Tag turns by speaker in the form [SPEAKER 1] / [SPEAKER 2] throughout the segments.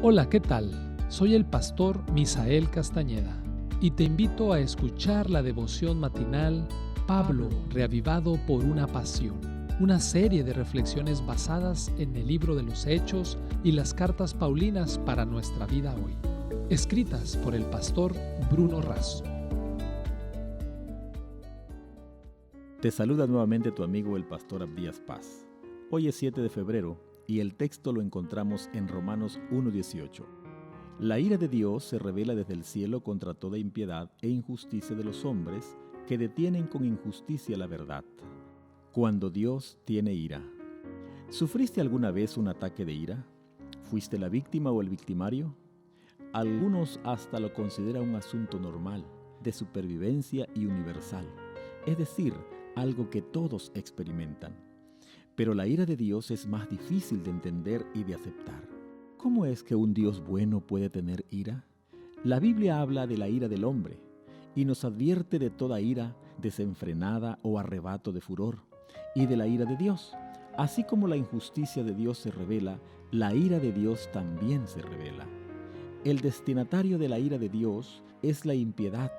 [SPEAKER 1] Hola, ¿qué tal? Soy el pastor Misael Castañeda y te invito a escuchar la devoción matinal Pablo, reavivado por una pasión, una serie de reflexiones basadas en el libro de los Hechos y las cartas paulinas para nuestra vida hoy, escritas por el pastor Bruno Razo.
[SPEAKER 2] Te saluda nuevamente tu amigo el pastor Abdías Paz. Hoy es 7 de febrero y el texto lo encontramos en Romanos 1:18. La ira de Dios se revela desde el cielo contra toda impiedad e injusticia de los hombres que detienen con injusticia la verdad. Cuando Dios tiene ira. ¿Sufriste alguna vez un ataque de ira? ¿Fuiste la víctima o el victimario? Algunos hasta lo consideran un asunto normal, de supervivencia y universal, es decir, algo que todos experimentan. Pero la ira de Dios es más difícil de entender y de aceptar. ¿Cómo es que un Dios bueno puede tener ira? La Biblia habla de la ira del hombre y nos advierte de toda ira desenfrenada o arrebato de furor, y de la ira de Dios. Así como la injusticia de Dios se revela, la ira de Dios también se revela. El destinatario de la ira de Dios es la impiedad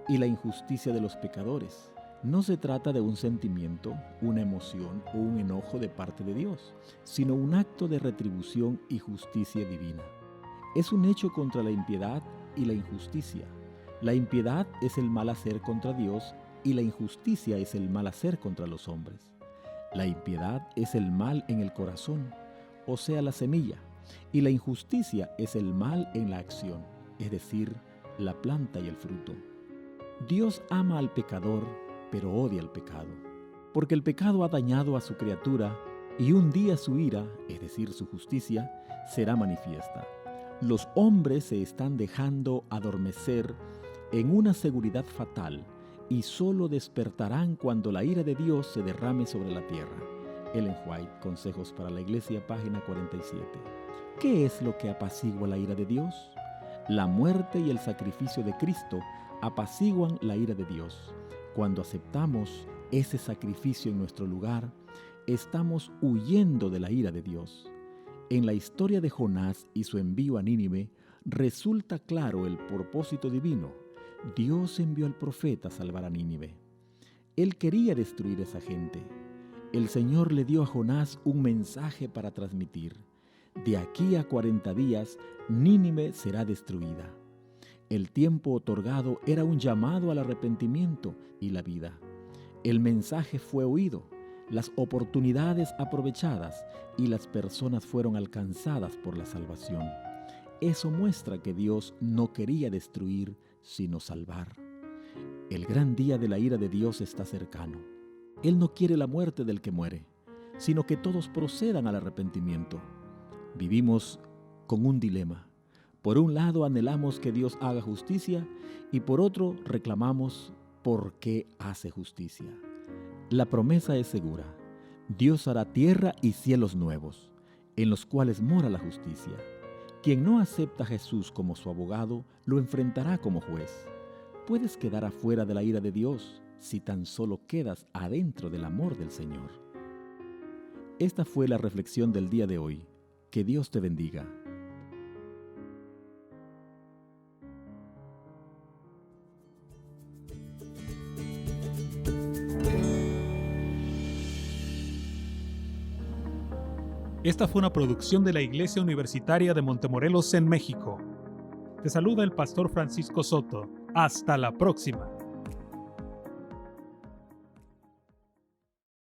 [SPEAKER 2] y la injusticia de los pecadores. No se trata de un sentimiento, una emoción o un enojo de parte de Dios, sino un acto de retribución y justicia divina. Es un hecho contra la impiedad y la injusticia. La impiedad es el mal hacer contra Dios y la injusticia es el mal hacer contra los hombres. La impiedad es el mal en el corazón, o sea, la semilla, y la injusticia es el mal en la acción, es decir, la planta y el fruto. Dios ama al pecador, pero odia el pecado, porque el pecado ha dañado a su criatura y un día su ira, es decir, su justicia, será manifiesta. Los hombres se están dejando adormecer en una seguridad fatal y solo despertarán cuando la ira de Dios se derrame sobre la tierra. Ellen White, Consejos para la Iglesia, página 47. ¿Qué es lo que apacigua la ira de Dios? La muerte y el sacrificio de Cristo apaciguan la ira de Dios. Cuando aceptamos ese sacrificio en nuestro lugar, estamos huyendo de la ira de Dios. En la historia de Jonás y su envío a Nínive, resulta claro el propósito divino. Dios envió al profeta a salvar a Nínive. Él quería destruir a esa gente. El Señor le dio a Jonás un mensaje para transmitir. De aquí a 40 días, Nínive será destruida. El tiempo otorgado era un llamado al arrepentimiento y la vida. El mensaje fue oído, las oportunidades aprovechadas y las personas fueron alcanzadas por la salvación. Eso muestra que Dios no quería destruir, sino salvar. El gran día de la ira de Dios está cercano. Él no quiere la muerte del que muere, sino que todos procedan al arrepentimiento. Vivimos con un dilema. Por un lado anhelamos que Dios haga justicia y por otro reclamamos por qué hace justicia. La promesa es segura. Dios hará tierra y cielos nuevos, en los cuales mora la justicia. Quien no acepta a Jesús como su abogado, lo enfrentará como juez. Puedes quedar afuera de la ira de Dios si tan solo quedas adentro del amor del Señor. Esta fue la reflexión del día de hoy. Que Dios te bendiga.
[SPEAKER 3] Esta fue una producción de la Iglesia Universitaria de Montemorelos en México. Te saluda el pastor Francisco Soto. Hasta la próxima.